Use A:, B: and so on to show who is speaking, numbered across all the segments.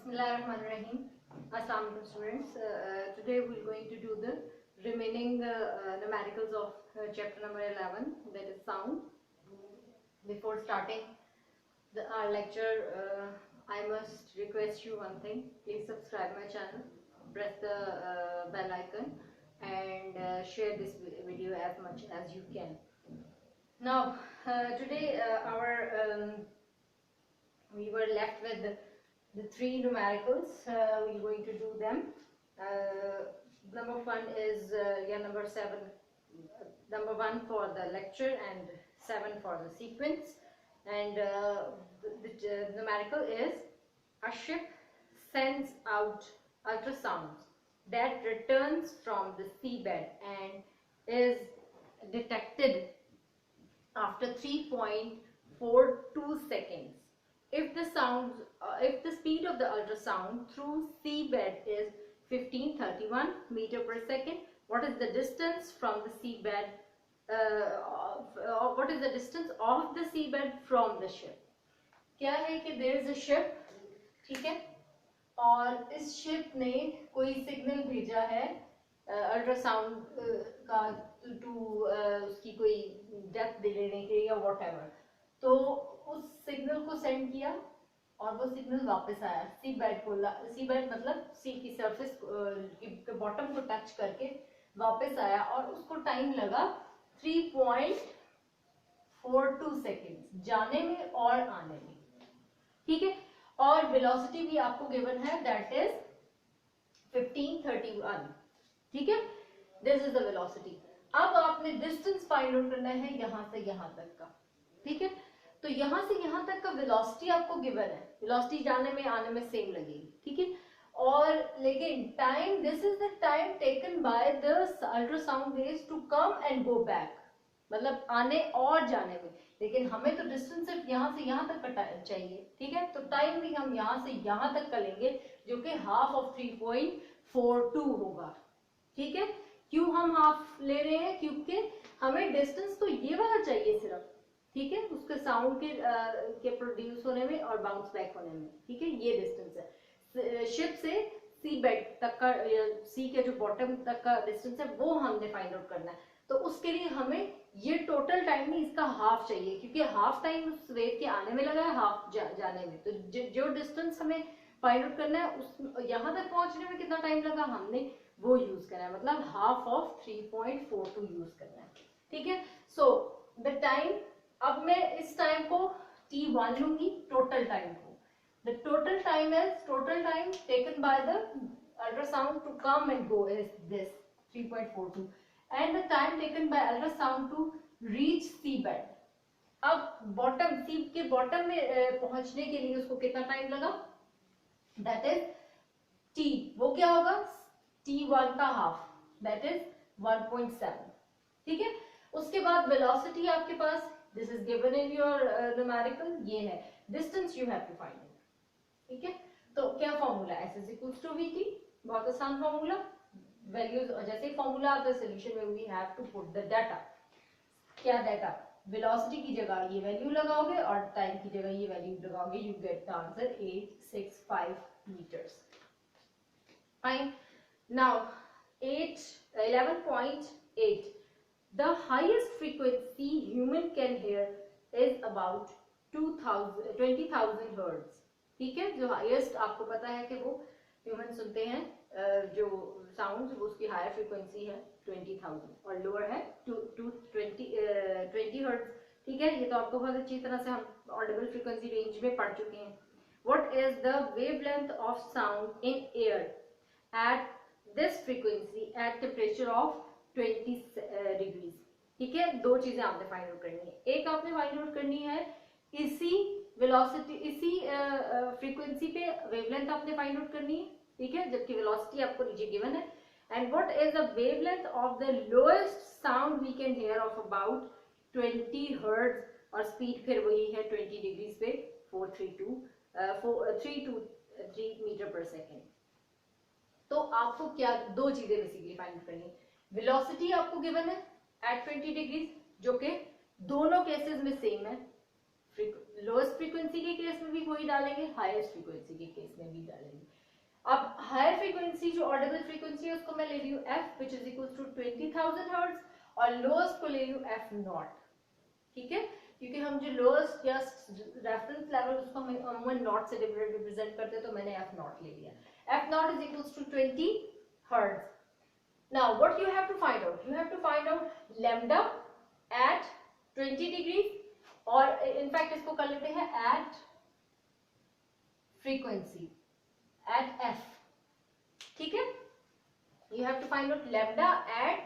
A: Bismillahirrahmanirrahim. Assalamu alaikum students. Today we are going to do the remaining numericals of chapter number 11, that is sound. Before starting our lecture, I must request you one thing. Please subscribe my channel, press the bell icon and share this video as much as you can. Now today we were left with the three numericals. We're going to do them. Number one is number 7, number 1 for the lecture and 7 for the sequence. And the numerical is: a ship sends out ultrasounds that returns from the seabed and is detected after 3.42 seconds. If the speed of the ultrasound through seabed is 1531 meter per second, what is the distance from the seabed? What is the distance of the seabed from the ship? क्या है कि there is a ship, ठीक है, और इस ship ने कोई signal भेजा है अल्ट्रासाउंड का टू उसकी कोई डेप्थ देने के लिए या व्हाटएवर, तो उस सिग्नल को सेंड किया और वो सिग्नल वापस आया सी बेड को। सी बेड मतलब सी की सरफेस के बॉटम को टच करके वापस आया और उसको टाइम लगा 3.42 सेकेंड्स जाने में और आने में, ठीक है। और वेलोसिटी भी आपको गिवन है, दैट इज 1531, ठीक है। This is the velocity. अब आपने डिस्टेंस फाइंड आउट करना है यहां से यहां तक का, ठीक है। तो यहां से यहां तक का वेलोसिटी आपको गिवन है, वेलोसिटी जाने में आने में सेम लगेगी, ठीक है। और लेकिन time, this is the time taken by the ultrasound waves to come and go back, मतलब आने और जाने में। लेकिन हमें तो डिस्टेंस सिर्फ यहाँ से यहाँ तक का चाहिए, ठीक है। तो टाइम भी हम यहाँ से यहाँ तक का लेंगे जो कि हाफ ऑफ 3.42 होगा, ठीक है। क्यों हम हाफ ले रहे हैं? क्योंकि हमें डिस्टेंस तो ये वाला चाहिए सिर्फ, ठीक है, उसके साउंड के प्रोड्यूस होने में और बाउंस बैक होने में, ठीक है। ये डिस्टेंस है शिप से सी बेड तक का, सी के जो बॉटम तक का डिस्टेंस है वो हमने फाइंड आउट करना है। तो उसके लिए हमें ये टोटल टाइम नहीं, इसका हाफ चाहिए, क्योंकि हाफ टाइम उस वेव के आने में लगा है, हाफ जाने में। तो जो डिस्टेंस हमें फाइंड आउट करना है उस यहाँ तक पहुंचने में कितना टाइम लगा हमने वो यूज करना है, मतलब हाफ ऑफ 3.42 यूज करना है, ठीक है। सो द टाइम, अब मैं इस टाइम को t1 लूंगी, टोटल टाइम को। The total time taken by the ultrasound to come and go is this 3.42 and the time taken by ultrasound to reach sea bed. अब बॉटम, सी के bottom में पहुंचने के लिए उसको कितना टाइम लगा, दैट इज t, वो क्या होगा t1 का हाफ, दैट इज 1.7, ठीक है। उसके बाद वेलोसिटी आपके पास, this is given in your numerical, ये है distance you have to find, ठीक है। तो क्या formula, S is equals to V T, बहुत आसान फॉर्मूला। वैल्यूज जैसे ही फॉर्मूला आता है सोल्यूशन में, we have to put the data. क्या डाटा? वेलोसिटी की जगह ये वैल्यू लगाओगे और टाइम की जगह ये वैल्यू लगाओगे, you get the answer 865 metres. Fine. Now 11.8, the highest frequency human can hear is about 20,000 hertz, ठीक है। जो हाईएस्ट आपको पता है कि वो ह्यूमन सुनते हैं जो साउंड, वो उसकी हायर फ्रीक्वेंसी है 20,000 और लोअर है 20 हर्ट्ज, ठीक है। ये तो आपको बहुत अच्छी तरह से हम ऑडिबल फ्रीक्वेंसी रेंज में पढ़ चुके हैं। What is the wavelength of sound in air at this frequency at temperature of 20 degrees, ठीक है। दो चीजें आपने फाइंड आउट करनी है। एक आपने फाइंड आउट करनी है इसी वेलोसिटी, इसी फ्रीक्वेंसी पे वेवलेंथ आपने फाइंड आउट करनी है, ठीक है, जबकि वेलोसिटी आपको नीचे गिवन है। And what is the wavelength of the lowest sound we can hear of about 20 hertz, और स्पीड फिर वही है 20 डिग्रीज पे 323 मीटर पर सेकेंड। तो आपको क्या दो चीजें बेसिकली फाइंड करनी है। वेलोसिटी आपको गिवन है एट 20 डिग्रीज, जो कि दोनों केसेस में सेम है, लोएस्ट फ्रीक्वेंसी के केस में भी वही डालेंगे, हाईएस्ट फ्रीक्वेंसी के केस में भी डालेंगे। अब हायर फ्रीक्वेंसी जो ऑडिबल फ्रीक्वेंसी है उसको मैं ले रही हूँ f which is equal to 20,000 hertz और लोएस्ट को ले रही हूँ f नॉट, ठीक है, क्योंकि हम जो लोएस्ट या रेफरेंस लेवल उसको हम अमूमन नॉट से रिप्रेजेंट करते हैं, तो मैंने f नॉट ले लिया। f naught is equal to 20 hertz. Now what you have to find out, you have to find out lambda at 20 degree, और इनफैक्ट इसको कर लेते हैं एट फ्रीक्वेंसी at f, ठीक है। You have to find out lambda at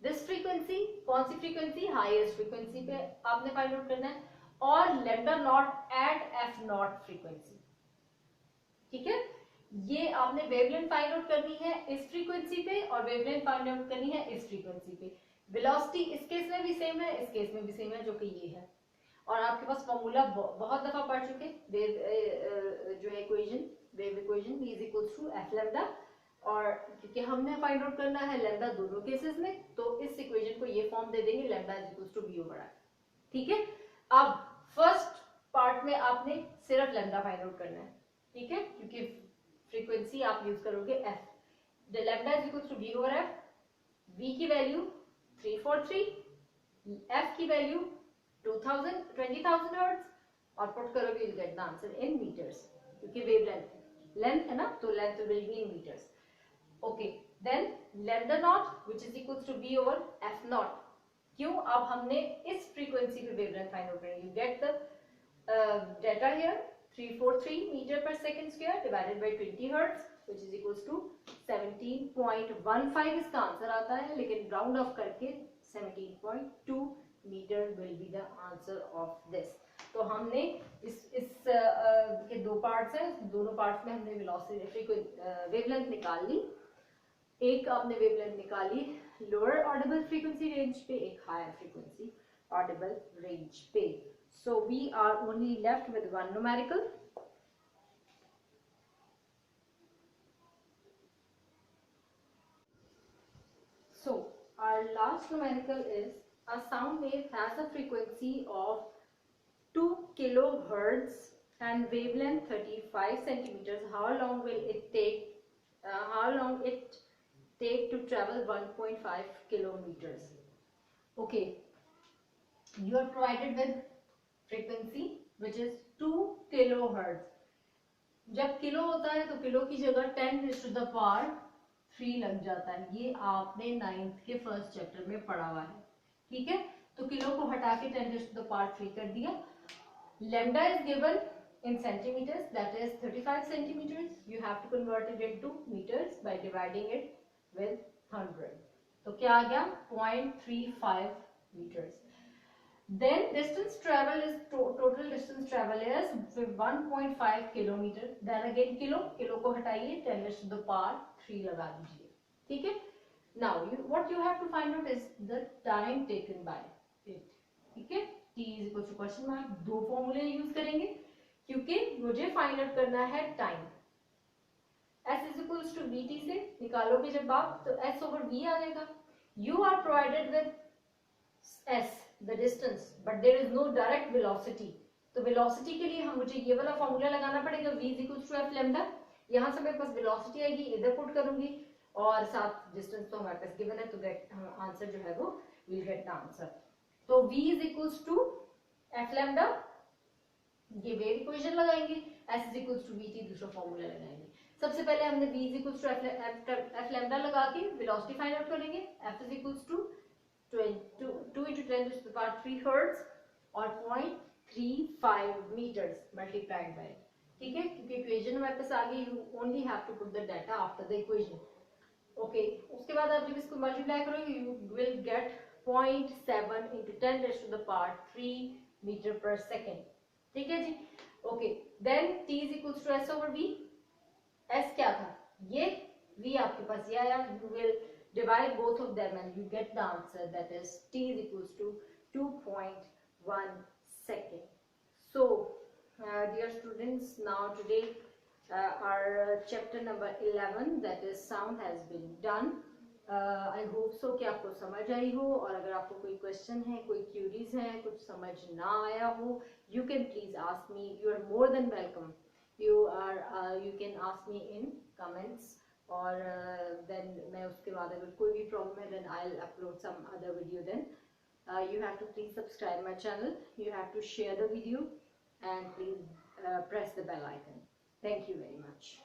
A: this frequency, कौन सी frequency, highest frequency पे आपने फाइंड आउट करना है, और lambda not at f not frequency, ठीक है। ये आपने वेवलेंथ फाइंड आउट करनी है इस फ्रीक्वेंसी पे और वेवलेंथ फाइंड आउट करनी है इस फ्रीक्वेंसी पे। वेलोसिटी इस केस में भी सेम है, इस केस में भी सेम है, जो कि ये है, और आपके पास फॉर्मूला बहुत दफा पढ़ चुके, वेव जो है equation, wave equation v is equals to f lambda, और क्योंकि हमने फाइंड आउट करना है लैम्डा दोनों केसेस में, तो इस इक्वेशन को ये फॉर्म दे देंगे lambda is equals to v over r, ठीक है। अब फर्स्ट पार्ट में आपने सिर्फ लैम्डा फाइंड आउट करना है, ठीक है, क्योंकि फ्रीक्वेंसी आप यूज करोगे f, the lambda is equals to v over f, v की वैल्यू 343, f की वैल्यू 20,000 हर्ट्ज, और पुट करोगे you get the answer in metres, क्योंकि वेवलेंथ है ना, तो length will be in metres. Okay, then lambda naught which is equals to v over f naught, क्यों, अब हमने इस फ्रीक्वेंसी पे वेवलेंथ फाइंड आउट करनी है, you get the data here 343 metre per second square divided by 20 hertz which is equals to 17.15 इसका answer आता है, लेकिन राउंड ऑफ करके 17.2 metre will be the answer of this. तो हमने इस के दो पार्ट्स हैं, दोनों पार्ट्स में हमने वेलोसिटी वेवलेंथ निकाल ली, एक आपने वेवलेंथ निकाली लोअर ऑडिबल फ्रीक्वेंसी रेंज पे, एक हायर फ्रीक्वेंसी ऑडिबल रेंज पे। So we are only left with one numerical, so our last numerical is a sound wave has a frequency of 2 kilohertz and wavelength 35 centimeters. How long will it take? How long it take to travel 1.5 kilometers? Okay, you are provided with frequency which is 2 kilohertz. जब kilo होता है तो kilo की जगह 10 raised to the power 3 लग जाता है, ये आपने 9th के फर्स्ट चैप्टर में पढ़ा हुआ है, ठीक है। तो किलो को हटा के 10 raised to the power 3 कर दिया। lambda is given in centimeters, that is 35 centimeters. You have to convert it into meters by dividing it with 100. तो क्या आ गया 0.35 meters. Then distance travel is total distance travel is 1.5 kilometer. Then again kilo को हटाइए 10 raised to the power 3 लगा दीजिए, ठीक है। Now what you have to find out is the time taken by it, ठीक है। t is equal to question mark, दो फॉर्मूले यूज करेंगे क्योंकि मुझे फाइंड आउट करना है time. s is equals to vt से निकालोगे जब आप तो s over v आ जाएगा। You are provided with s the distance but there is no direct velocity, तो वेलोसिटी के लिए हम मुझे ये वाला फॉर्मूला लगाना पड़ेगा v is equals to f lambda। यहाँ से मेरे पास वेलोसिटी आएगी, इधर पुट करूंगी और साथ डिस्टेंस तो हमारे पास गिवन है, तो गेट आंसर जो है वो विल गेट द आंसर। तो v is equals to f lambda, ये वेव इक्वेशन लगाएंगे, s is equals to vt दूसरा फॉर्मूला लगाएंगे। सबसे पहले हमने v is equals to f lambda लगा के वेलोसिटी फाइंड आउट करेंगे, f is equals to 2 into 10 to the power 3 hertz और 0.35 meters multiplied by, ठीक है, क्योंकि इक्वेशन हमारे पास आ गई, you only have to put the data after the equation. Okay, उसके बाद आप जब इसको मल्टीप्लाई करोगे you will get 0.7 into 10 raised to the power 3 meter per second, ठीक है जी। Okay, then t is equals to s over v, s क्या था, ये v आपके पास ये आया, you will divide both of them and you get the answer, that is t is equals to 2.1 second. So dear students, now today our chapter number 11, that is sound, has been done, I hope so कि आपको समझ आई हो, और अगर आपको कोई question है, कोई क्यूरीज हैं, कुछ समझ ना आया हो, you can please ask me, you are more than welcome, you can ask me in comments, और देन मैं उसके बाद अगर कोई भी प्रॉब्लम है then I will upload some other video, then you have to please subscribe my channel, you have to share the video, and please press the bell icon. Thank you very much.